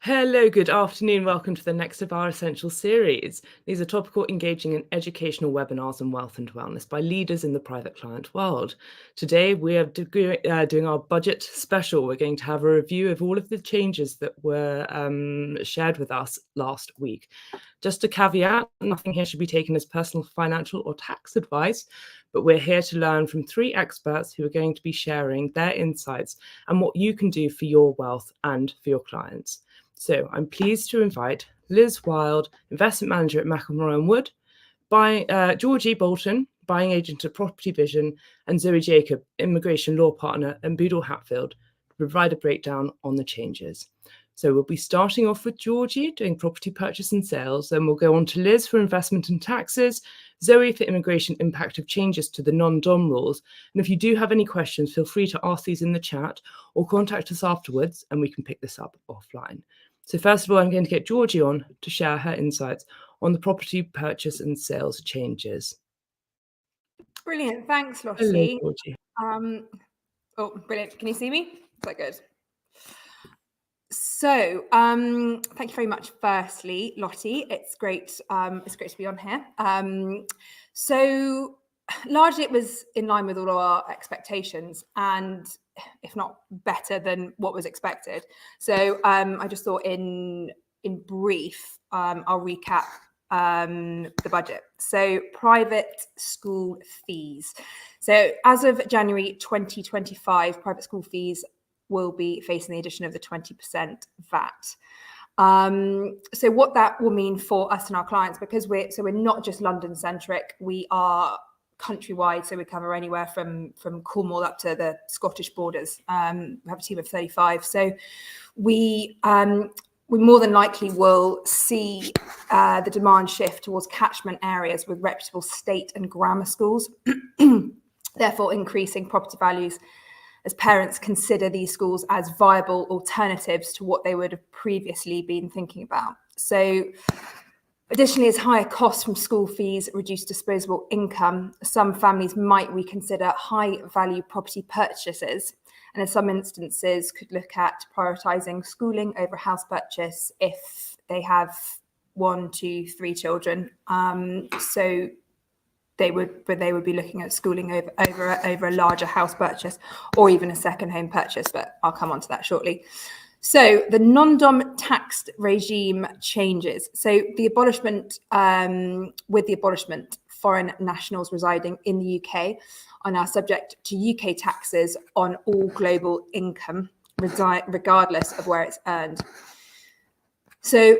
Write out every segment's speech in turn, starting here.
Hello, good afternoon. Welcome to the next of our Essential series. These are topical, engaging and educational webinars on wealth and wellness by leaders in the private client world. Today, we are doing our budget special. We're going to have a review of all of the changes that were shared with us last week. Just a caveat, nothing here should be taken as personal financial or tax advice, but we're here to learn from three experts who are going to be sharing their insights and what you can do for your wealth and for your clients. So I'm pleased to invite Liz Wild, Investment Manager at McInroy Wood, Georgie Bolton, Buying Agent at Property Vision, and Zoe Jacob, Immigration Law Partner at Boodle Hatfield, to provide a breakdown on the changes. So we'll be starting off with Georgie doing property purchase and sales, then we'll go on to Liz for investment and taxes, Zoe for immigration impact of changes to the non-dom rules. And if you do have any questions, feel free to ask these in the chat or contact us afterwards and we can pick this up offline. So first of all, I'm going to get Georgie on to share her insights on the property purchase and sales changes. Brilliant. Thanks, Lottie. Hello, Georgie. Brilliant. Can you see me? Is that good? So, thank you very much. Firstly, Lottie, it's great to be on here. So, largely it was in line with all our expectations, and if not better than what was expected. So, I just thought in brief, I'll recap the budget. So, private school fees. So, as of January 2025, private school fees will be facing the addition of the 20% VAT. So what that will mean for us and our clients, because we're not just London centric, we are countrywide. So we cover anywhere from Cornwall up to the Scottish borders. We have a team of 35. So we more than likely will see the demand shift towards catchment areas with reputable state and grammar schools, therefore increasing property values as parents consider these schools as viable alternatives to what they would have previously been thinking about. So additionally, as higher costs from school fees reduce disposable income, some families might reconsider high value property purchases, and in some instances could look at prioritising schooling over house purchase if they have 1, 2, 3 children. So they would be looking at schooling over a larger house purchase or even a second home purchase, but I'll come on to that shortly. So the non-dom tax regime changes. So the abolishment, with the abolishment, foreign nationals residing in the UK are now subject to UK taxes on all global income, regardless of where it's earned. So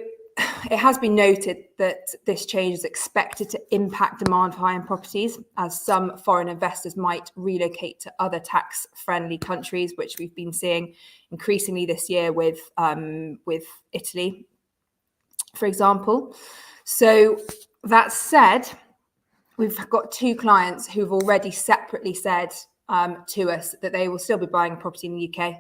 it has been noted that this change is expected to impact demand for high-end properties, as some foreign investors might relocate to other tax-friendly countries, which we've been seeing increasingly this year with Italy, for example. So that said, we've got 2 clients who've already separately said to us that they will still be buying a property in the UK.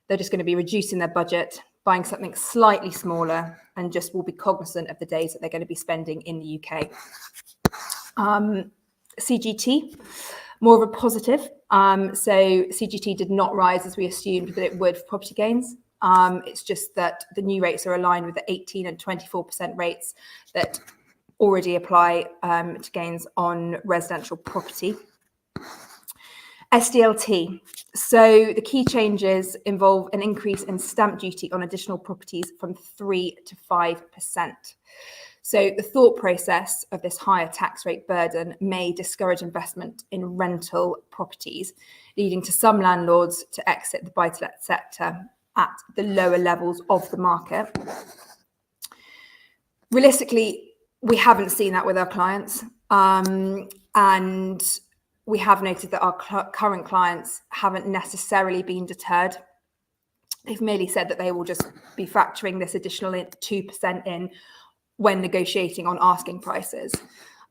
They're just going to be reducing their budget, buying something slightly smaller, and just will be cognizant of the days that they're going to be spending in the UK. CGT, more of a positive. So CGT did not rise as we assumed that it would for property gains. It's just that the new rates are aligned with the 18 and 24% rates that already apply to gains on residential property. SDLT. So the key changes involve an increase in stamp duty on additional properties from 3 to 5%. So the thought process of this higher tax rate burden may discourage investment in rental properties, leading to some landlords to exit the buy-to-let sector at the lower levels of the market. Realistically, we haven't seen that with our clients, and we have noted that our current clients haven't necessarily been deterred. They've merely said that they will just be factoring this additional 2% in when negotiating on asking prices.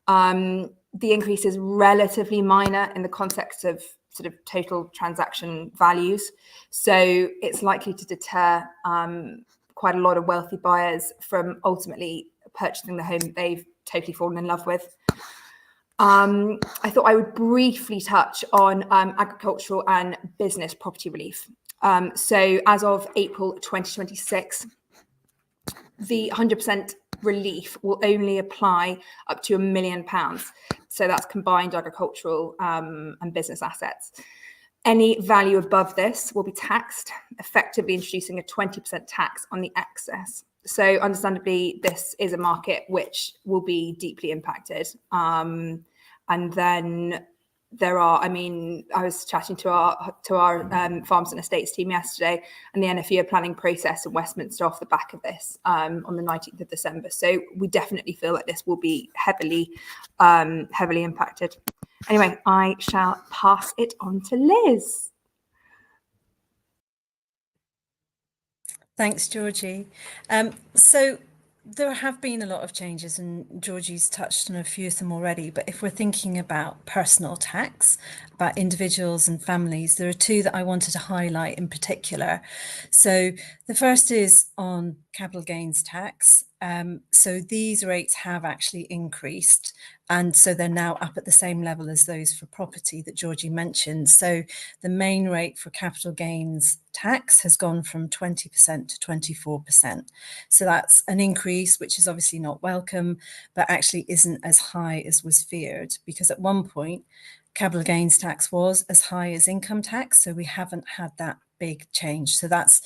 The increase is relatively minor in the context of sort of total transaction values. So it's likely to deter quite a lot of wealthy buyers from ultimately purchasing the home that they've totally fallen in love with. I thought I would briefly touch on agricultural and business property relief. So as of April 2026, the 100% relief will only apply up to £1 million. So that's combined agricultural and business assets. Any value above this will be taxed, effectively introducing a 20% tax on the excess. So understandably, this is a market which will be deeply impacted. And then there are, I mean, I was chatting to our Farms and Estates team yesterday, and the NFU are planning process in Westminster off the back of this on the 19th of December. So we definitely feel like this will be heavily impacted. Anyway, I shall pass it on to Liz. Thanks, Georgie. So there have been a lot of changes, and Georgie's touched on a few of them already. But if we're thinking about personal tax, about individuals and families, there are two that I wanted to highlight in particular. So the first is on capital gains tax. So these rates have actually increased, and so they're now up at the same level as those for property that Georgie mentioned. So the main rate for capital gains tax has gone from 20% to 24%. So that's an increase, which is obviously not welcome, but actually isn't as high as was feared, because at one point, capital gains tax was as high as income tax. So we haven't had that big change. So that's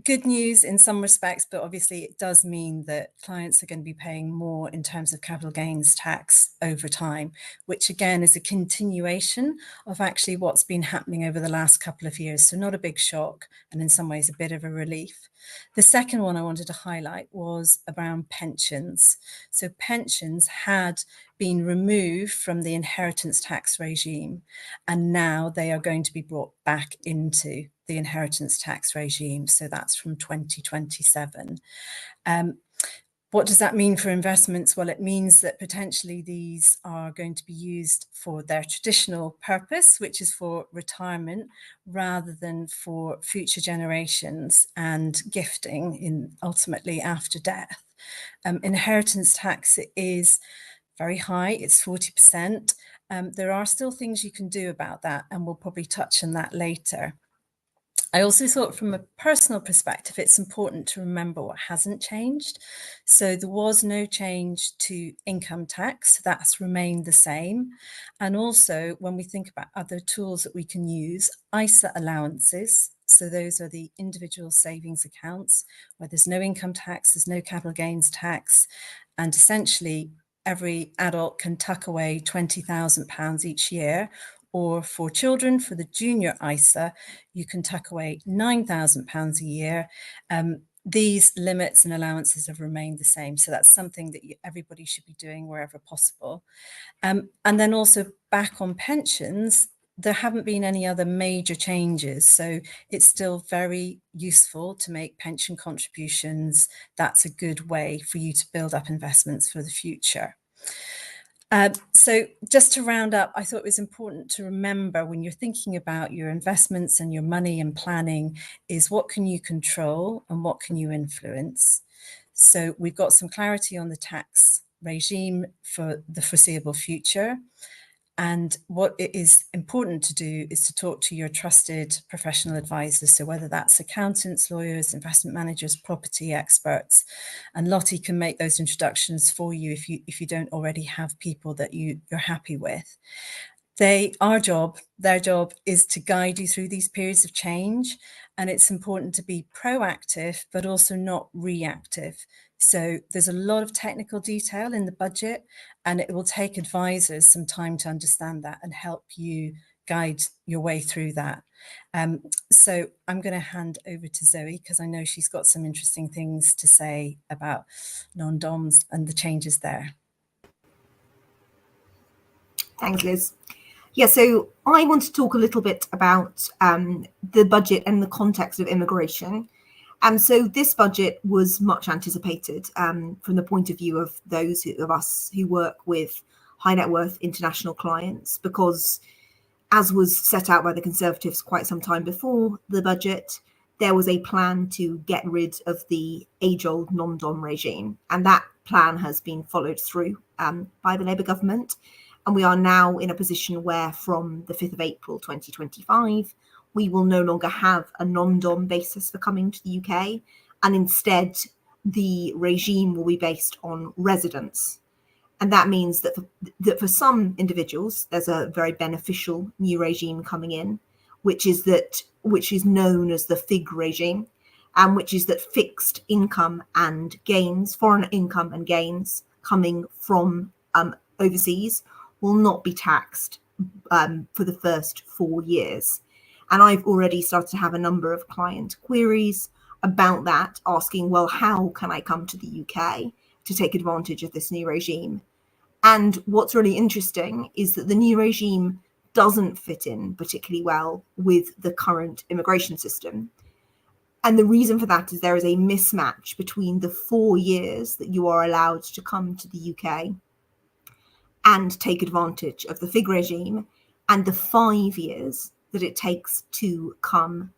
good news in some respects, but obviously it does mean that clients are going to be paying more in terms of capital gains tax over time, which again is a continuation of actually what's been happening over the last couple of years. So not a big shock, and in some ways a bit of a relief. The second one I wanted to highlight was around pensions. So pensions had been removed from the inheritance tax regime, and now they are going to be brought back into the inheritance tax regime. So that's from 2027. What does that mean for investments? Well, it means that potentially these are going to be used for their traditional purpose, which is for retirement, rather than for future generations and gifting in ultimately after death. Inheritance tax is very high, it's 40%. There are still things you can do about that, and we'll probably touch on that later. I also thought from a personal perspective, it's important to remember what hasn't changed. So there was no change to income tax, that's remained the same. And also when we think about other tools that we can use, ISA allowances, so those are the individual savings accounts where there's no income tax, there's no capital gains tax, and essentially every adult can tuck away £20,000 each year. Or for children, for the junior ISA, you can tuck away £9,000 a year. These limits and allowances have remained the same. So that's something that everybody should be doing wherever possible. And then also back on pensions, there haven't been any other major changes. So it's still very useful to make pension contributions. That's a good way for you to build up investments for the future. So just to round up, I thought it was important to remember when you're thinking about your investments and your money and planning is what can you control and what can you influence? So we've got some clarity on the tax regime for the foreseeable future. And what it is important to do is to talk to your trusted professional advisors. So whether that's accountants, lawyers, investment managers, property experts, and Lottie can make those introductions for you if you don't already have people that you're happy with. Their job is to guide you through these periods of change. And it's important to be proactive, but also not reactive. So there's a lot of technical detail in the budget, and it will take advisors some time to understand that and help you guide your way through that. So I'm going to hand over to Zoe, because I know she's got some interesting things to say about non-DOMs and the changes there. Thanks, Liz. Yeah, so I want to talk a little bit about the budget and the context of immigration. And so this budget was much anticipated from the point of view of those of us who work with high net worth international clients, because as was set out by the Conservatives quite some time before the budget, there was a plan to get rid of the age-old non-dom regime. And that plan has been followed through by the Labour government. And we are now in a position where from the 5th of April 2025, we will no longer have a non-dom basis for coming to the UK. And instead, the regime will be based on residence. And that means that for some individuals, there's a very beneficial new regime coming in, which is known as the FIG regime, and which is that fixed income and gains, foreign income and gains coming from overseas will not be taxed for the first 4 years. And I've already started to have a number of client queries about that, asking, well, how can I come to the UK to take advantage of this new regime? And what's really interesting is that the new regime doesn't fit in particularly well with the current immigration system. And the reason for that is there is a mismatch between the 4 years that you are allowed to come to the UK and take advantage of the FIG regime, and the 5 years that it takes to come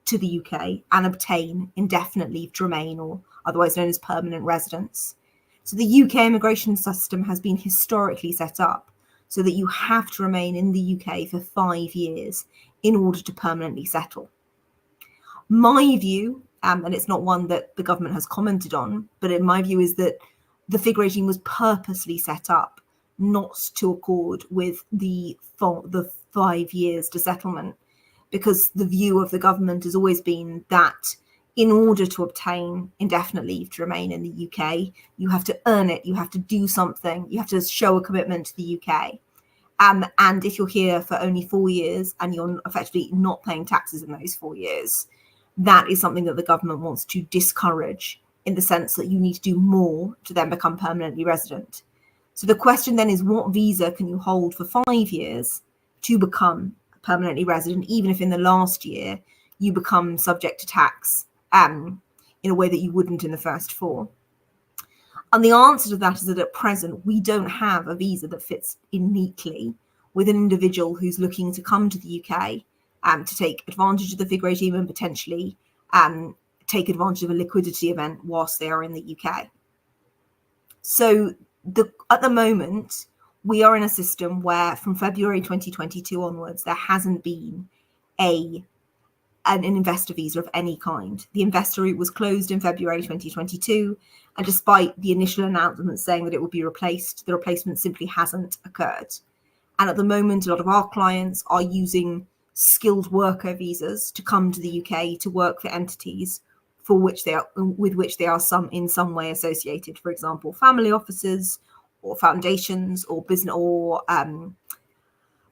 to the UK and obtain indefinite leave to remain, or otherwise known as permanent residence. So the UK immigration system has been historically set up so that you have to remain in the UK for 5 years in order to permanently settle. My view, and it's not one that the government has commented on, but in my view is that the FIG regime was purposely set up not to accord with the 5 years to settlement, because the view of the government has always been that in order to obtain indefinite leave to remain in the UK, you have to earn it, you have to do something, you have to show a commitment to the UK. And if you're here for only 4 years and you're effectively not paying taxes in those 4 years, that is something that the government wants to discourage, in the sense that you need to do more to then become permanently resident. So the question then is, what visa can you hold for 5 years to become permanently resident, even if in the last year you become subject to tax in a way that you wouldn't in the first 4? And the answer to that is that at present, we don't have a visa that fits in neatly with an individual who's looking to come to the UK to take advantage of the FIG regime and potentially take advantage of a liquidity event whilst they are in the UK. So at the moment, we are in a system where from February 2022 onwards, there hasn't been an investor visa of any kind. The investor route was closed in February 2022, and despite the initial announcement saying that it would be replaced, the replacement simply hasn't occurred. And at the moment, a lot of our clients are using skilled worker visas to come to the UK to work for entities with which they are in some way associated. For example, family offices or foundations or business or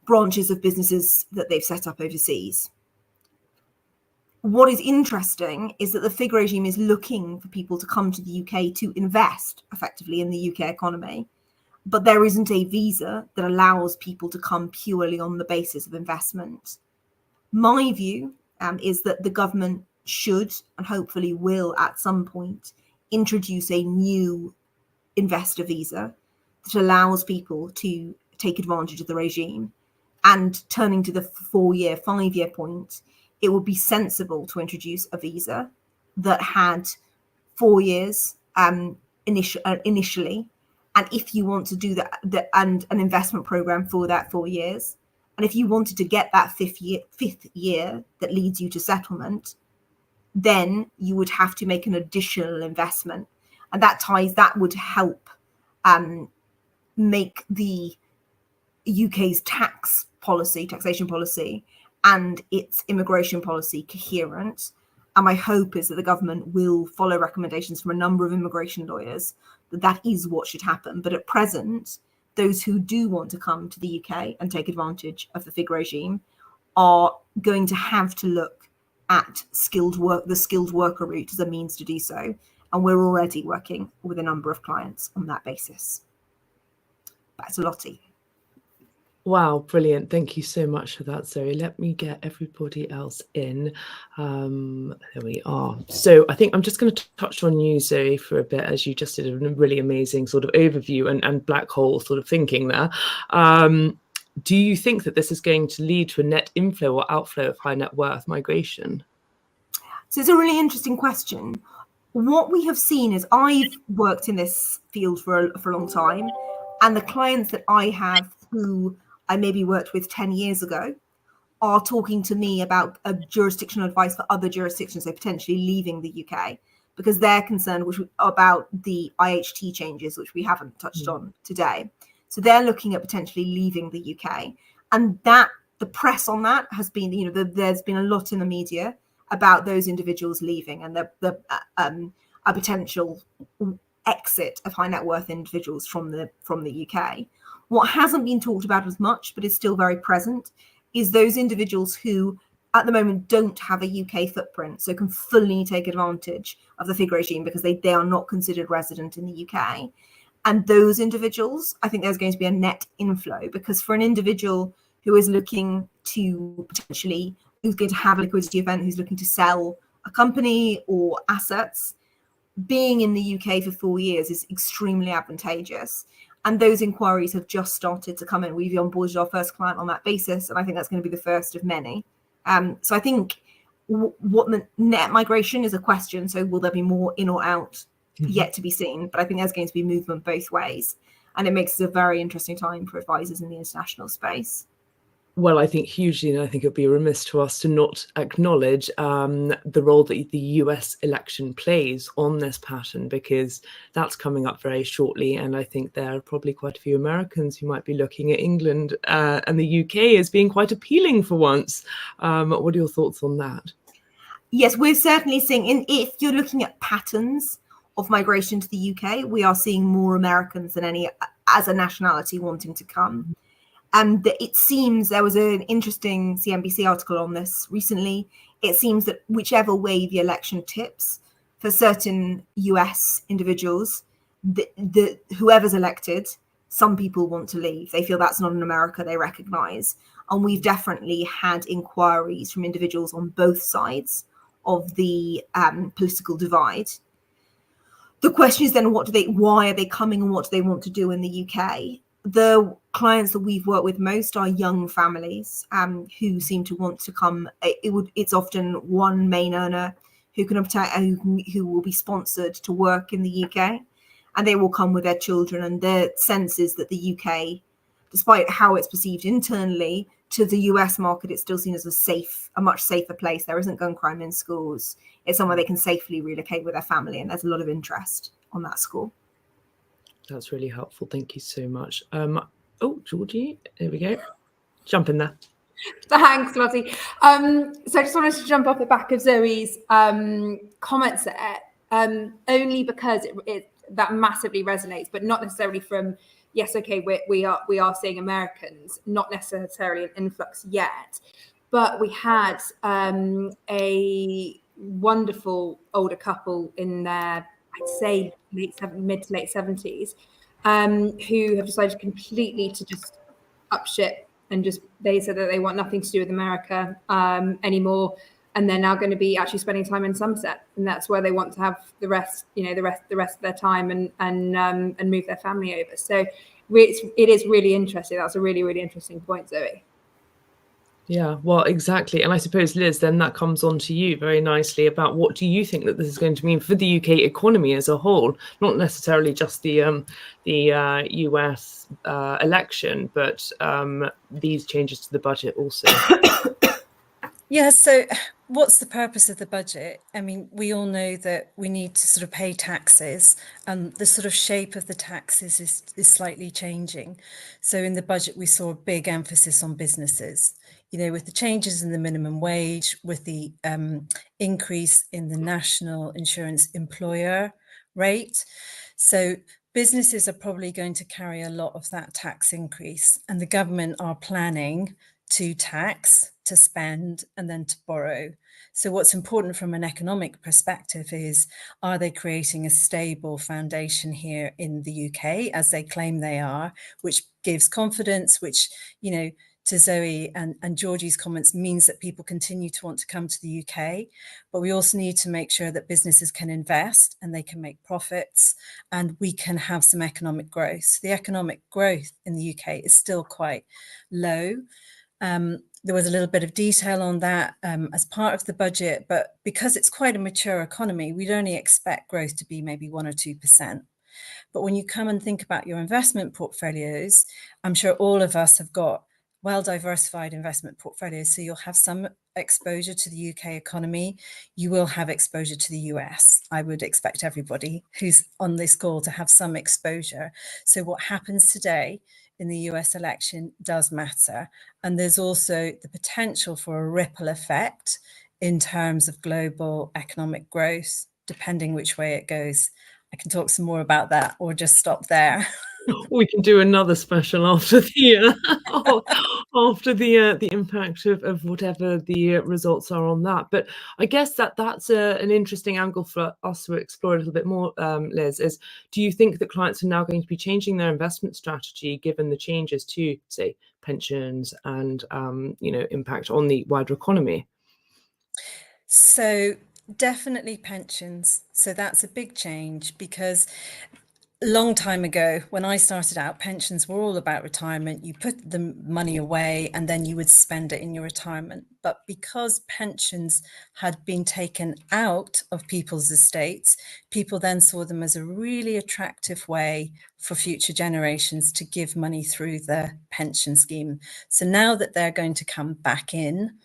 branches of businesses that they've set up overseas. What is interesting is that the FIG regime is looking for people to come to the UK to invest effectively in the UK economy, but there isn't a visa that allows people to come purely on the basis of investment. My view is that the government should, and hopefully will at some point, introduce a new investor visa that allows people to take advantage of the regime. And turning to the 4-year, 5-year point, it would be sensible to introduce a visa that had 4 years initially, and if you want to do that, and an investment program for that 4 years, and if you wanted to get that fifth year that leads you to settlement, then you would have to make an additional investment, and that would help make the UK's taxation policy and its immigration policy coherent. And my hope is that the government will follow recommendations from a number of immigration lawyers that is what should happen. But at present, those who do want to come to the UK and take advantage of the FIG regime are going to have to look at the skilled worker route as a means to do so. And we're already working with a number of clients on that basis. Back to Lottie. Wow, brilliant. Thank you so much for that, Zoe. Let me get everybody else in. There we are. So I think I'm just going to touch on you, Zoe, for a bit, as you just did a really amazing sort of overview and black hole sort of thinking there. Do you think that this is going to lead to a net inflow or outflow of high net worth migration? So it's a really interesting question. What we have seen is, I've worked in this field for a long time, and the clients that I have who I maybe worked with 10 years ago are talking to me about jurisdictional advice for other jurisdictions, so potentially leaving the UK. because they're concerned about the IHT changes, which we haven't touched on today. So they're looking at potentially leaving the UK, and that the press on that has been, you know, there's been a lot in the media about those individuals leaving and a potential exit of high net worth individuals from the UK. What hasn't been talked about as much, but is still very present, is those individuals who at the moment don't have a UK footprint, so can fully take advantage of the FIG regime because they are not considered resident in the UK. And those individuals, I think there's going to be a net inflow, because for an individual who is looking to potentially, who's going to have a liquidity event, who's looking to sell a company or assets, being in the UK for 4 years is extremely advantageous. And those inquiries have just started to come in. We've onboarded our first client on that basis, and I think that's going to be the first of many. So I think what the net migration is a question. So will there be more in or out? Yet to be seen. But I think there's going to be movement both ways. And it makes it a very interesting time for advisors in the international space. Well, I think hugely, and I think it would be remiss to us to not acknowledge the role that the US election plays on this pattern, because that's coming up very shortly. And I think there are probably quite a few Americans who might be looking at England and the UK as being quite appealing for once. What are your thoughts on that? Yes, we're certainly seeing, if you're looking at patterns of migration to the UK, we are seeing more Americans than any as a nationality wanting to come. And it seems, there was an interesting CNBC article on this recently. It seems that whichever way the election tips for certain US individuals, whoever's elected, some people want to leave. They feel that's not an America they recognize. And we've definitely had inquiries from individuals on both sides of the political divide. The question is then, why are they coming, and what do they want to do in the UK? The clients that we've worked with most are young families who seem to want to come. It's often one main earner who can obtain, who will be sponsored to work in the UK, and they will come with their children. And their sense is that the UK, despite how it's perceived internally, to the US market, it's still seen as a much safer place. There isn't gun crime in schools. It's somewhere they can safely relocate with their family, and there's a lot of interest on that score. That's really helpful. Thank you so much. Oh, Georgie, there we go. Jump in there. Thanks, Lottie. So I just wanted to jump off the back of Zoe's comments there, only because that massively resonates, but not necessarily from, yes, okay, we are seeing Americans, not necessarily an influx yet, but we had a wonderful older couple in their, I'd say mid to late 70s, who have decided completely to just up ship, and they said that they want nothing to do with America anymore, and they're now going to be actually spending time in Somerset, and that's where they want to have the rest of their time and move their family over. So it is really interesting. That's a really, really interesting point, Zoe. Yeah, well, exactly. And I suppose, Liz, then that comes on to you very nicely about what do you think that this is going to mean for the UK economy as a whole, not necessarily just the US election, but these changes to the budget also. Yeah, so what's the purpose of the budget? I mean, we all know that we need to sort of pay taxes, and the sort of shape of the taxes is slightly changing. So in the budget, we saw a big emphasis on businesses. You know, with the changes in the minimum wage, with the increase in the national insurance employer rate. So businesses are probably going to carry a lot of that tax increase, and the government are planning to tax, to spend, and then to borrow. So what's important from an economic perspective is, are they creating a stable foundation here in the UK, as they claim they are, which gives confidence, which, you know, to Zoe and Georgie's comments, means that people continue to want to come to the UK. But we also need to make sure that businesses can invest and they can make profits, and we can have some economic growth. So the economic growth in the UK is still quite low. There was a little bit of detail on that as part of the budget, but because it's quite a mature economy, we'd only expect growth to be maybe 1 or 2%. But when you come and think about your investment portfolios, I'm sure all of us have got well-diversified investment portfolios. So you'll have some exposure to the UK economy. You will have exposure to the US. I would expect everybody who's on this call to have some exposure. So what happens today in the US election does matter. And there's also the potential for a ripple effect in terms of global economic growth, depending which way it goes. I can talk some more about that or just stop there. We can do another special after the the impact of whatever the results are on that. But I guess that's an interesting angle for us to explore a little bit more, Liz, is do you think that clients are now going to be changing their investment strategy given the changes to, say, pensions and, impact on the wider economy? So definitely pensions. So that's a big change because a long time ago, when I started out, pensions were all about retirement. You put the money away and then you would spend it in your retirement. But because pensions had been taken out of people's estates, people then saw them as a really attractive way for future generations to give money through the pension scheme. So now that they're going to come back in,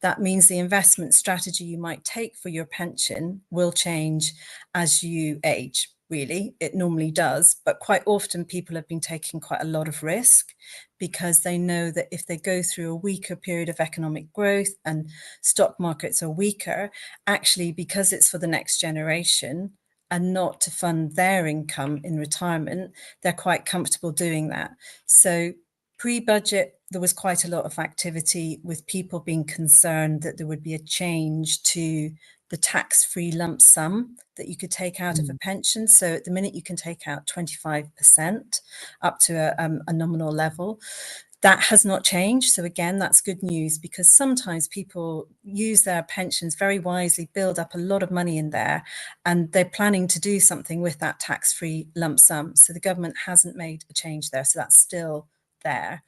that means the investment strategy you might take for your pension will change as you age. Really, it normally does, but quite often people have been taking quite a lot of risk because they know that if they go through a weaker period of economic growth and stock markets are weaker, actually because it's for the next generation and not to fund their income in retirement, they're quite comfortable doing that. So pre-budget, there was quite a lot of activity with people being concerned that there would be a change to the tax-free lump sum that you could take out of a pension. So at the minute you can take out 25% up to a nominal level. That has not changed. So again, that's good news because sometimes people use their pensions very wisely, build up a lot of money in there, and they're planning to do something with that tax-free lump sum. So the government hasn't made a change there. So that's still there.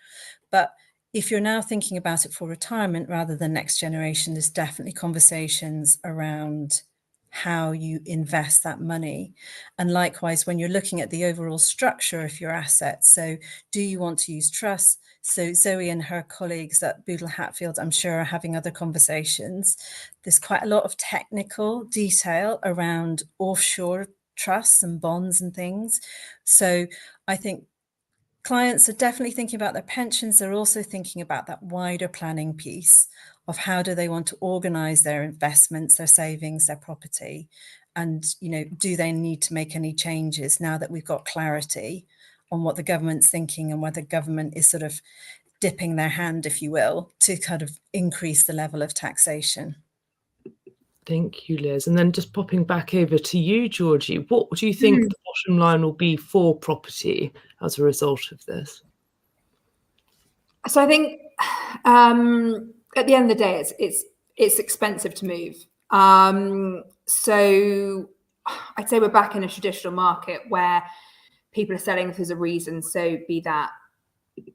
But if you're now thinking about it for retirement rather than next generation, there's definitely conversations around how you invest that money. And likewise, when you're looking at the overall structure of your assets, so do you want to use trusts? So Zoe and her colleagues at Boodle Hatfield, I'm sure, are having other conversations. There's quite a lot of technical detail around offshore trusts and bonds and things. So I think clients are definitely thinking about their pensions. They're also thinking about that wider planning piece of how do they want to organize their investments, their savings, their property, and do they need to make any changes now that we've got clarity on what the government's thinking and whether government is sort of dipping their hand, if you will, to kind of increase the level of taxation. Thank you, Liz. And then just popping back over to you, Georgie, what do you think the bottom line will be for property as a result of this? So I think at the end of the day, it's expensive to move. So I'd say we're back in a traditional market where people are selling if there's a reason. So be that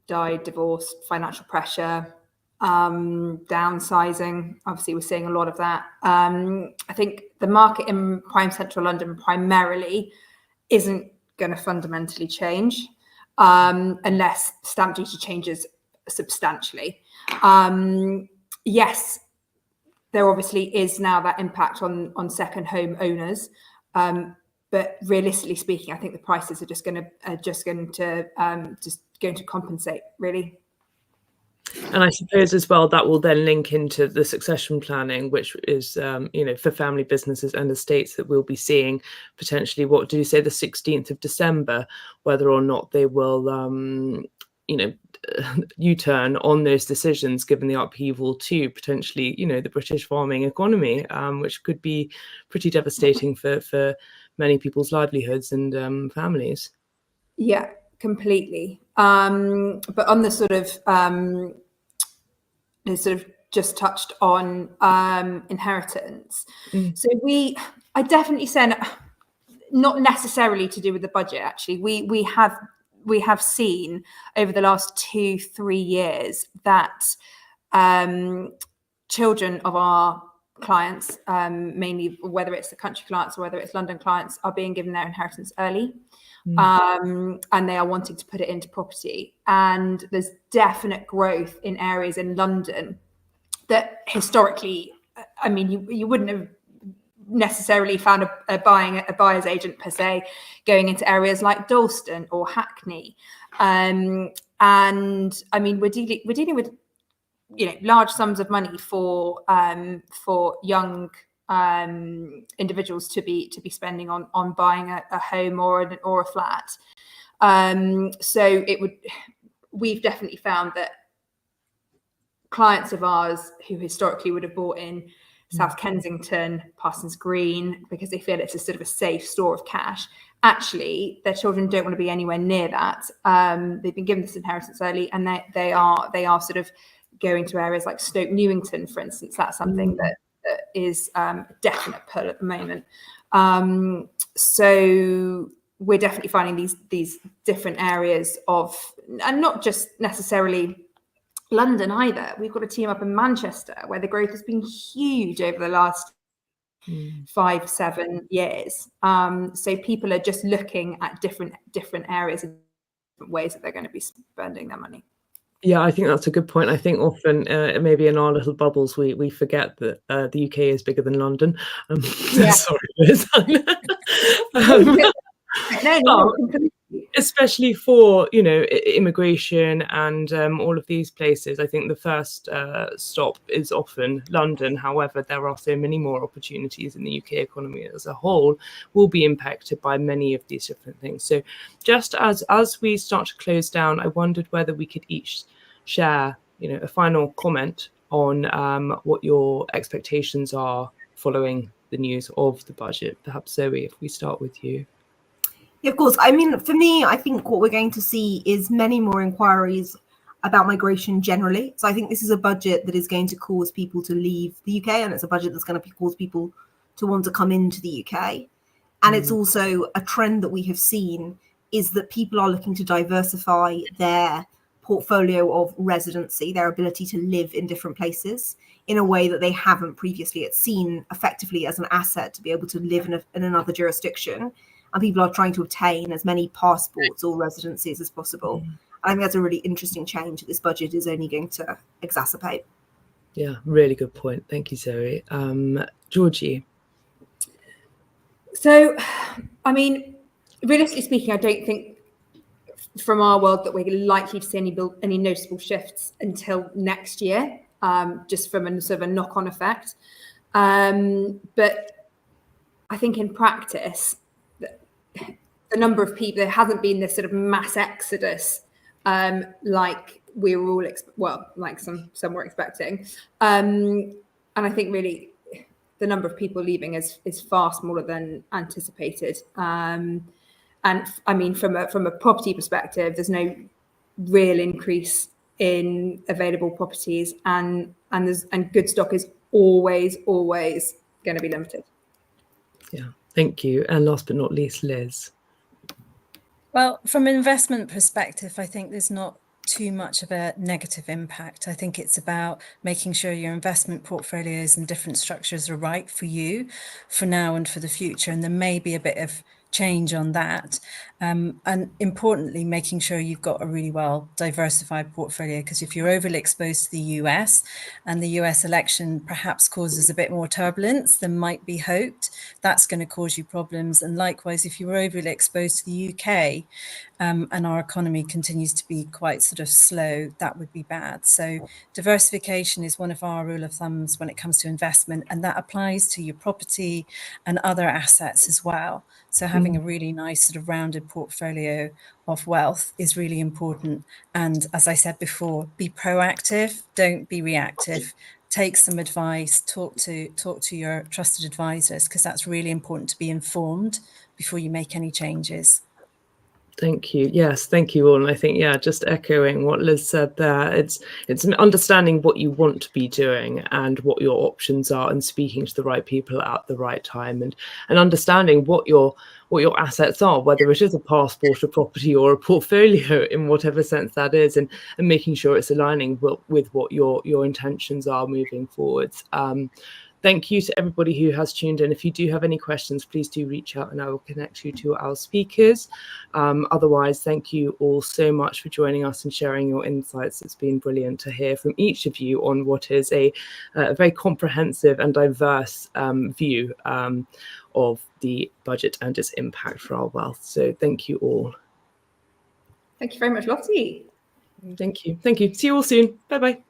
died, divorced, financial pressure, downsizing. Obviously, we're seeing a lot of that. I think the market in prime central London primarily isn't going to fundamentally change unless stamp duty changes substantially. Yes, there obviously is now that impact on second home owners, but realistically speaking, I think the prices are just going to compensate, really. And I suppose as well that will then link into the succession planning, which is, for family businesses and estates that we'll be seeing potentially, what do you say, the 16th of December, whether or not they will, U-turn on those decisions, given the upheaval to potentially, the British farming economy, which could be pretty devastating for many people's livelihoods and families. Yeah, completely. But on the sort of just touched on inheritance. So I definitely said, not necessarily to do with the budget, actually, we have seen over the last 2-3 years that children of our clients, mainly whether it's the country clients or whether it's London clients, are being given their inheritance early. And they are wanting to put it into property. And there's definite growth in areas in London that historically, I mean, you wouldn't have necessarily found a buyer's agent per se going into areas like Dalston or Hackney. And I mean, we're dealing with, you know, large sums of money for young individuals to be spending on buying a home or a flat. So we've definitely found that clients of ours who historically would have bought in South Kensington, Parsons Green, because they feel it's a sort of a safe store of cash, actually their children don't want to be anywhere near that. They've been given this inheritance early, and they are sort of going to areas like Stoke Newington, for instance. That's something that is a definite pull at the moment. So we're definitely finding these different areas of, and not just necessarily London either. We've got a team up in Manchester where the growth has been huge over the last 5-7 years. So people are just looking at different areas and different ways that they're going to be spending their money. Yeah, I think that's a good point. I think often, maybe in our little bubbles, we forget that the UK is bigger than London. Sorry, Liz. Especially for, you know, immigration and all of these places. I think the first stop is often London. However, there are so many more opportunities, in the UK economy as a whole will be impacted by many of these different things. So just as we start to close down, I wondered whether we could each share, you know, a final comment on what your expectations are following the news of the budget. Perhaps Zoe, if we start with you. Yeah, of course. I mean, for me, I think what we're going to see is many more inquiries about migration generally. So I think this is a budget that is going to cause people to leave the UK, and it's a budget that's going to cause people to want to come into the UK. And it's also a trend that we have seen is that people are looking to diversify their portfolio of residency, their ability to live in different places in a way that they haven't previously. It's seen effectively as an asset to be able to live in another jurisdiction. And people are trying to obtain as many passports or residencies as possible. I think that's a really interesting change that this budget is only going to exacerbate. Yeah, really good point. Thank you, Zoe. Georgie. So, I mean, realistically speaking, I don't think from our world that we're likely to see any noticeable shifts until next year, just from a sort of a knock-on effect. But I think in practice, the number of people, there hasn't been this sort of mass exodus like we were all like some were expecting, and I think really the number of people leaving is far smaller than anticipated. And I mean, from a property perspective, there's no real increase in available properties, and good stock is always going to be limited. Yeah, thank you. And last but not least, Liz. Well, from an investment perspective, I think there's not too much of a negative impact. I think it's about making sure your investment portfolios and different structures are right for you for now and for the future. And there may be a bit of change on that. And importantly, making sure you've got a really well diversified portfolio, because if you're overly exposed to the US and the US election perhaps causes a bit more turbulence than might be hoped, that's going to cause you problems. And likewise, if you're overly exposed to the UK and our economy continues to be quite sort of slow, that would be bad. So diversification is one of our rule of thumbs when it comes to investment, and that applies to your property and other assets as well. So having a really nice sort of rounded portfolio of wealth is really important. And as I said before, be proactive, don't be reactive. Take some advice, talk to your trusted advisors, because that's really important to be informed before you make any changes. Thank you. Yes, thank you all. And I think, yeah, just echoing what Liz said there, it's understanding what you want to be doing and what your options are, and speaking to the right people at the right time, and understanding what your assets are, whether it is a passport, a property, or a portfolio in whatever sense that is, and making sure it's aligning with what your intentions are moving forwards. Thank you to everybody who has tuned in. If you do have any questions, please do reach out and I will connect you to our speakers. Otherwise, thank you all so much for joining us and sharing your insights. It's been brilliant to hear from each of you on what is a very comprehensive and diverse view of the budget and its impact for our wealth. So thank you all. Thank you very much, Lottie. Thank you. Thank you. See you all soon. Bye-bye.